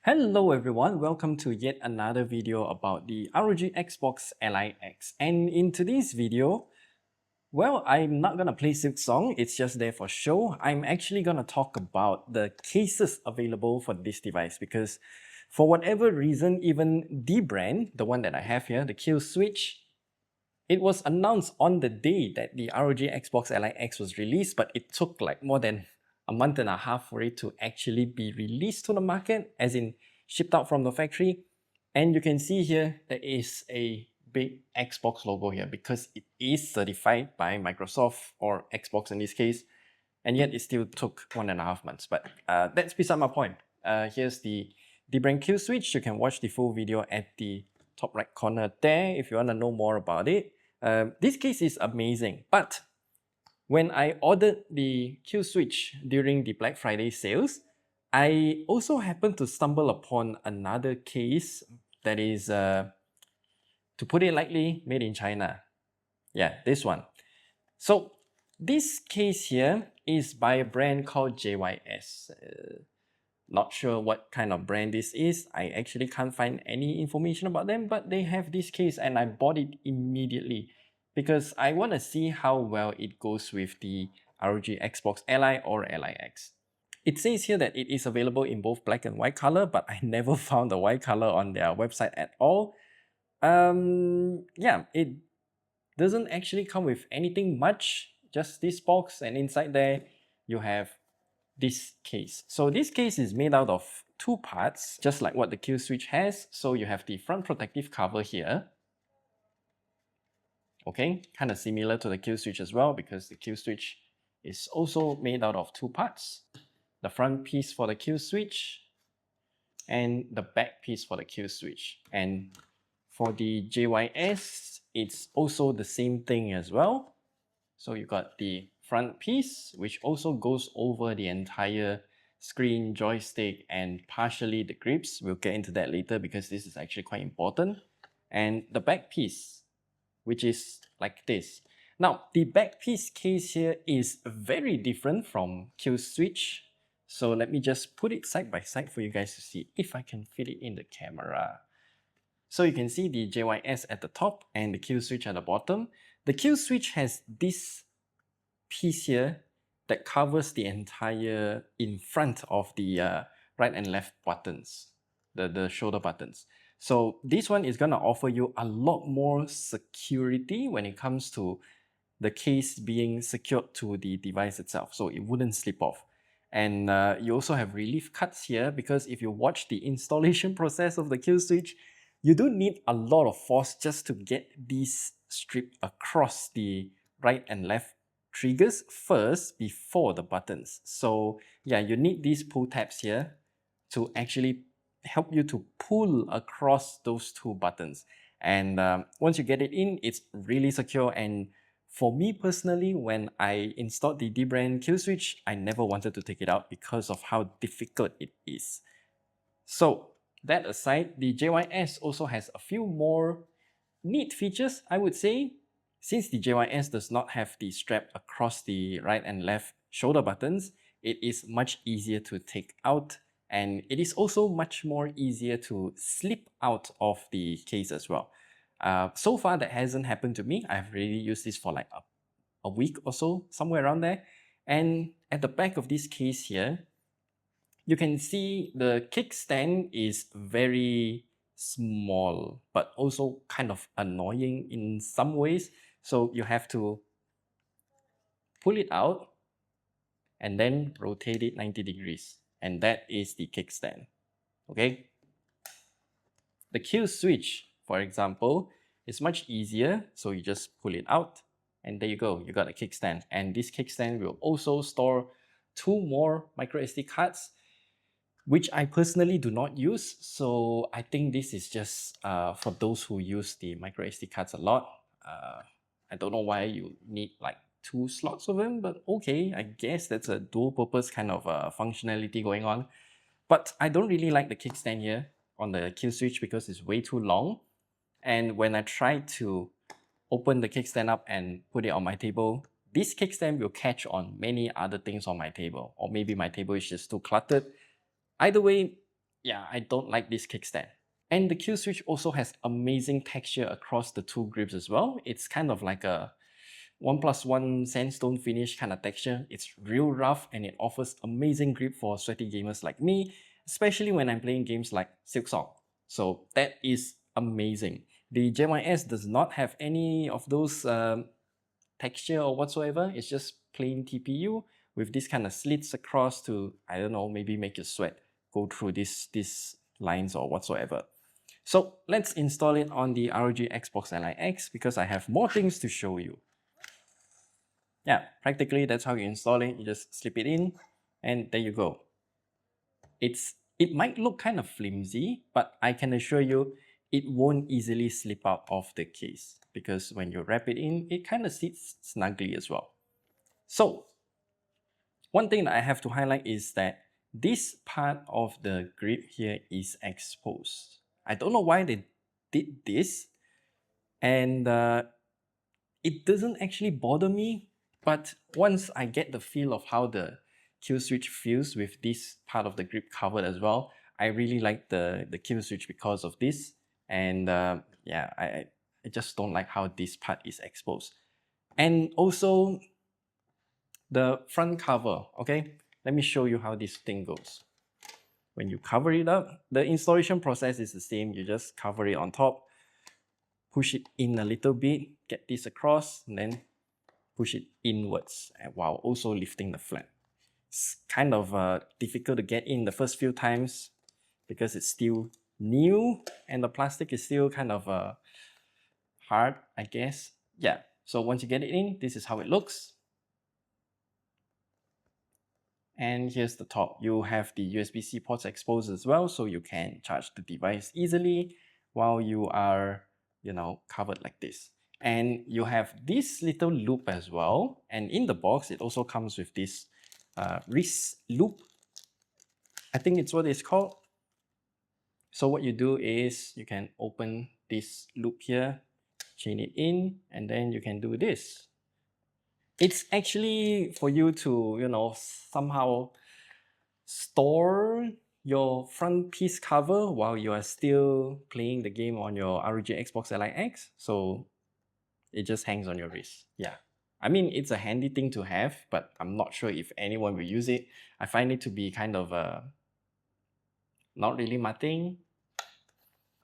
Hello everyone, welcome to yet another video about the ROG Xbox Ally X. And in today's video, well, I'm not gonna play Silk Song, it's just there for show. I'm actually gonna talk about the cases available for this device because for whatever reason, even dbrand, the one that I have here, the Killswitch, it was announced on the day that the ROG Xbox Ally X was released, but it took like more than a month and a half for it to actually be released to the market, as in shipped out from the factory. And you can see here there is a big Xbox logo here because it is certified by Microsoft or Xbox in this case, and yet it still took 1.5 months. But that's beside my point. Here's the dbrand Killswitch. You can watch the full video at the top right corner there if you want to know more about it. This case is amazing, but when I ordered the Killswitch during the Black Friday sales, I also happened to stumble upon another case that is, to put it lightly, made in China. Yeah, this one. So this case here is by a brand called JYS. Not sure what kind of brand this is. I actually can't find any information about them, but they have this case and I bought it immediately because I want to see how well it goes with the ROG Xbox Ally or Ally X. It says here that it is available in both black and white color, but I never found the white color on their website at all. Yeah, it doesn't actually come with anything much, just this box, and inside there you have this case. So this case is made out of two parts, just like what the Killswitch has. So you have the front protective cover here. Okay, kind of similar to the Killswitch as well because the Killswitch is also made out of two parts. The front piece for the Killswitch and the back piece for the Killswitch. And for the JYS, it's also the same thing as well. So you got the front piece, which also goes over the entire screen, joystick, and partially the grips. We'll get into that later because this is actually quite important. And the back piece, which is like this. Now, the back piece case here is very different from Killswitch. So let me just put it side by side for you guys to see if I can fit it in the camera. So you can see the JYS at the top and the Killswitch at the bottom. The Killswitch has this piece here that covers the entire in front of the right and left buttons, the shoulder buttons. So this one is going to offer you a lot more security when it comes to the case being secured to the device itself, so it wouldn't slip off. And you also have relief cuts here because if you watch the installation process of the Killswitch, you do need a lot of force just to get these stripped across the right and left triggers first before the buttons. So yeah, you need these pull tabs here to actually help you to pull across those two buttons. And once you get it in, it's really secure. And for me personally, when I installed the dbrand Killswitch, I never wanted to take it out because of how difficult it is. So that aside, the JYS also has a few more neat features, I would say. Since the JYS does not have the strap across the right and left shoulder buttons, it is much easier to take out, and it is also much more easier to slip out of the case as well. So far that hasn't happened to me. I've really used this for like a week or so, somewhere around there. And at the back of this case here, you can see the kickstand is very small, but also kind of annoying in some ways. So you have to pull it out and then rotate it 90 degrees. And that is the kickstand. Okay. The Killswitch, for example, is much easier. So you just pull it out and there you go. You got a kickstand. And this kickstand will also store 2 more microSD cards, which I personally do not use. So I think this is just for those who use the microSD cards a lot. I don't know why you need like 2 slots of them, but okay, I guess that's a dual purpose kind of functionality going on. But I don't really like the kickstand here on the Killswitch because it's way too long. And when I try to open the kickstand up and put it on my table, this kickstand will catch on many other things on my table, or maybe my table is just too cluttered. Either way, yeah, I don't like this kickstand. And the Killswitch also has amazing texture across the two grips as well. It's kind of like a 1+1 sandstone finish kind of texture. It's real rough and it offers amazing grip for sweaty gamers like me, especially when I'm playing games like Silksong. So that is amazing. The JYS does not have any of those texture or whatsoever. It's just plain TPU with this kind of slits across to, I don't know, maybe make your sweat go through these lines or whatsoever. So let's install it on the ROG Xbox Ally X because I have more things to show you. Yeah, practically that's how you install it. You just slip it in and there you go. It might look kind of flimsy, but I can assure you it won't easily slip out of the case because when you wrap it in, it kind of sits snugly as well. So one thing that I have to highlight is that this part of the grip here is exposed. I don't know why they did this, and it doesn't actually bother me, but once I get the feel of how the Killswitch feels with this part of the grip covered as well, I really like the Killswitch because of this. And yeah, I just don't like how this part is exposed. And also the front cover, okay? Let me show you how this thing goes. When you cover it up, the installation process is the same. You just cover it on top, push it in a little bit, get this across, and then push it inwards while also lifting the flap. It's kind of difficult to get in the first few times because it's still new and the plastic is still kind of hard, I guess. Yeah, so once you get it in, this is how it looks. And here's the top. You have the USB-C ports exposed as well, so you can charge the device easily while you are, you know, covered like this. And you have this little loop as well. And in the box, it also comes with this wrist loop. I think it's what it's called. So what you do is you can open this loop here, chain it in, and then you can do this. It's actually for you to, you know, somehow store your front piece cover while you are still playing the game on your ROG Xbox Ally X. So it just hangs on your wrist. Yeah. I mean, it's a handy thing to have, but I'm not sure if anyone will use it. I find it to be kind of not really my thing.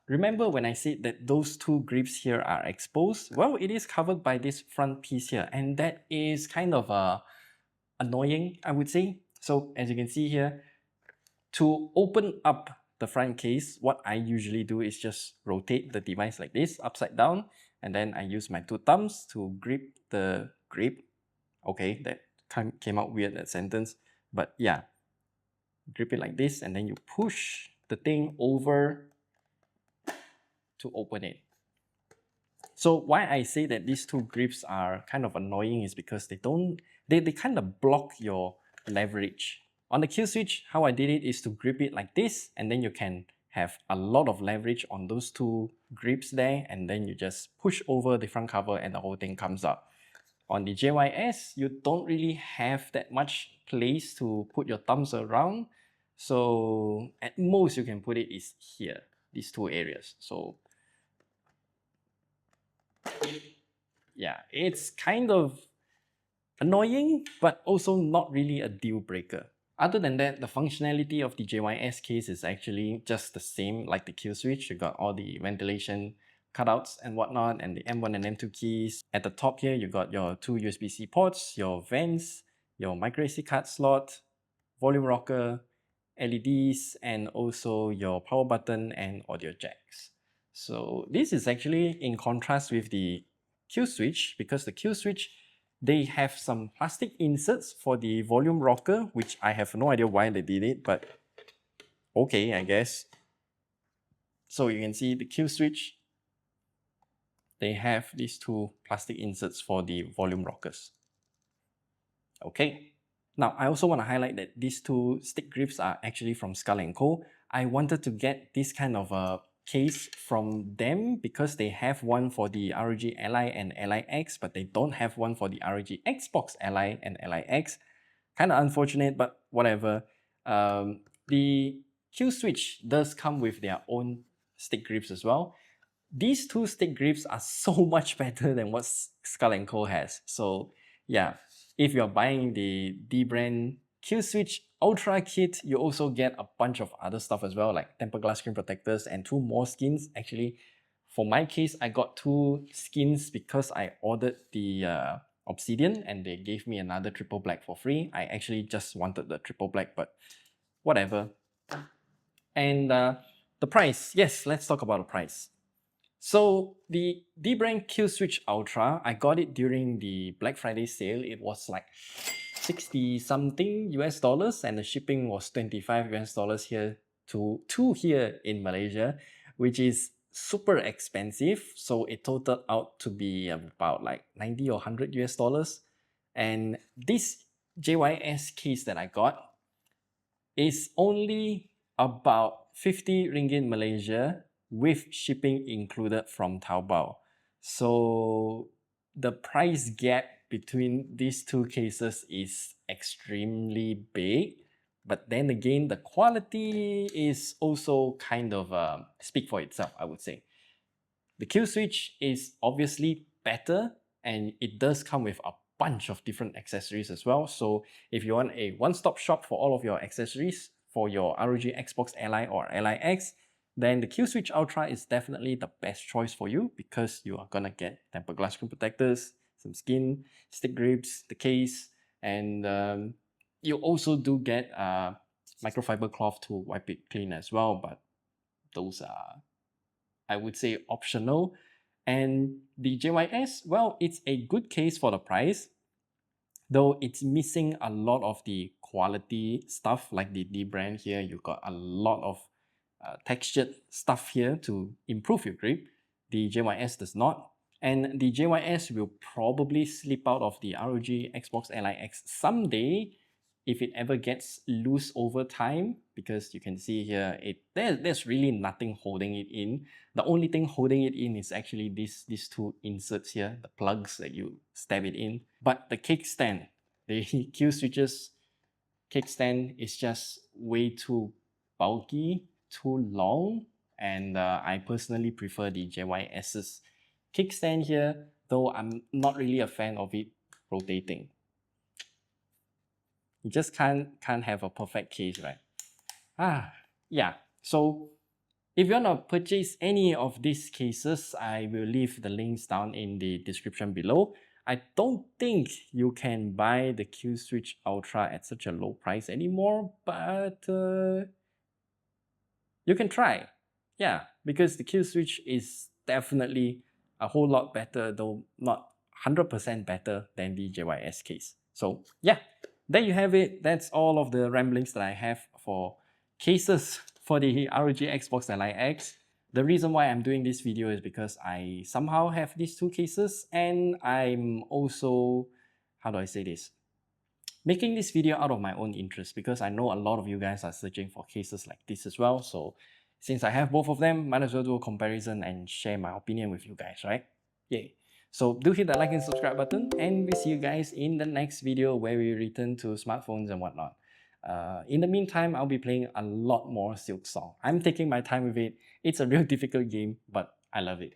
Remember when I said that those two grips here are exposed? Well, it is covered by this front piece here, and that is kind of annoying, I would say. So as you can see here, to open up the front case, what I usually do is just rotate the device like this, upside down, and then I use my two thumbs to grip the grip. Okay, that came out weird, that sentence. But yeah, grip it like this, and then you push the thing over to open it. So why I say that these two grips are kind of annoying is because they kind of block your leverage. On the Killswitch, how I did it is to grip it like this, and then you can have a lot of leverage on those two grips there, and then you just push over the front cover and the whole thing comes up. On the JYS, you don't really have that much place to put your thumbs around. So at most you can put it is here, these two areas. So yeah, it's kind of annoying, but also not really a deal breaker. Other than that, the functionality of the JYS case is actually just the same like the Killswitch. You got all the ventilation cutouts and whatnot, and the M1 and M2 keys. At the top here, you got your two USB-C ports, your vents, your microSD card slot, volume rocker, LEDs, and also your power button and audio jacks. So this is actually in contrast with the Killswitch, because the Killswitch, they have some plastic inserts for the volume rocker, which I have no idea why they did it, but okay, I guess. So you can see the Killswitch, they have these two plastic inserts for the volume rockers. Okay. Now, I also want to highlight that these two stick grips are actually from Skull & Co. I wanted to get this kind of a case from them because they have one for the ROG Ally and Ally X, but they don't have one for the ROG Xbox Ally and Ally X. Kind of unfortunate, but whatever. The Killswitch does come with their own stick grips as well. These two stick grips are so much better than what Skull & Co has. So yeah, if you're buying the dbrand Killswitch Ultra kit, you also get a bunch of other stuff as well, like tempered glass screen protectors and 2 more skins. Actually, for my case, I got 2 skins because I ordered the Obsidian and they gave me another triple black for free. I actually just wanted the triple black, but whatever. And the price, yes, let's talk about the price. So the dbrand Killswitch Ultra, I got it during the Black Friday sale. It was like 60 something US dollars and the shipping was 25 US dollars here to here in Malaysia, which is super expensive. So it totaled out to be about like 90 or 100 US dollars. And this JYS case that I got is only about 50 ringgit Malaysia with shipping included from Taobao. So the price gap between these two cases is extremely big. But then again, the quality is also kind of speak for itself, I would say. The Killswitch is obviously better and it does come with a bunch of different accessories as well. So if you want a one-stop shop for all of your accessories for your ROG Xbox Ally or Ally X, then the Killswitch Ultra is definitely the best choice for you because you are gonna get tempered glass screen protectors, some skin, stick grips, the case, and you also do get microfiber cloth to wipe it clean as well, but those are, I would say, optional. And the JYS, well, it's a good case for the price, though it's missing a lot of the quality stuff like the dbrand here. You got a lot of textured stuff here to improve your grip. The JYS does not. And the JYS will probably slip out of the ROG Xbox Ally X someday if it ever gets loose over time, because you can see here, there's really nothing holding it in. The only thing holding it in is actually these two inserts here, the plugs that you stab it in. But the kickstand, the Killswitch's kickstand is just way too bulky, too long, and I personally prefer the JYS's kickstand here, though I'm not really a fan of it rotating. You just can't have a perfect case, right? Yeah. So if you want to purchase any of these cases, I will leave the links down in the description below. I don't think you can buy the Killswitch Ultra at such a low price anymore, but you can try. Yeah, because the Killswitch is definitely a whole lot better, though not 100% better than the JYS case. So yeah, there you have it. That's all of the ramblings that I have for cases for the ROG Xbox Ally X. The reason why I'm doing this video is because I somehow have these two cases and I'm also, how do I say this? Making this video out of my own interest because I know a lot of you guys are searching for cases like this as well. So since I have both of them, might as well do a comparison and share my opinion with you guys, right? Yay. So do hit that like and subscribe button and we'll see you guys in the next video where we return to smartphones and whatnot. In the meantime, I'll be playing a lot more Silk Song. I'm taking my time with it. It's a real difficult game, but I love it.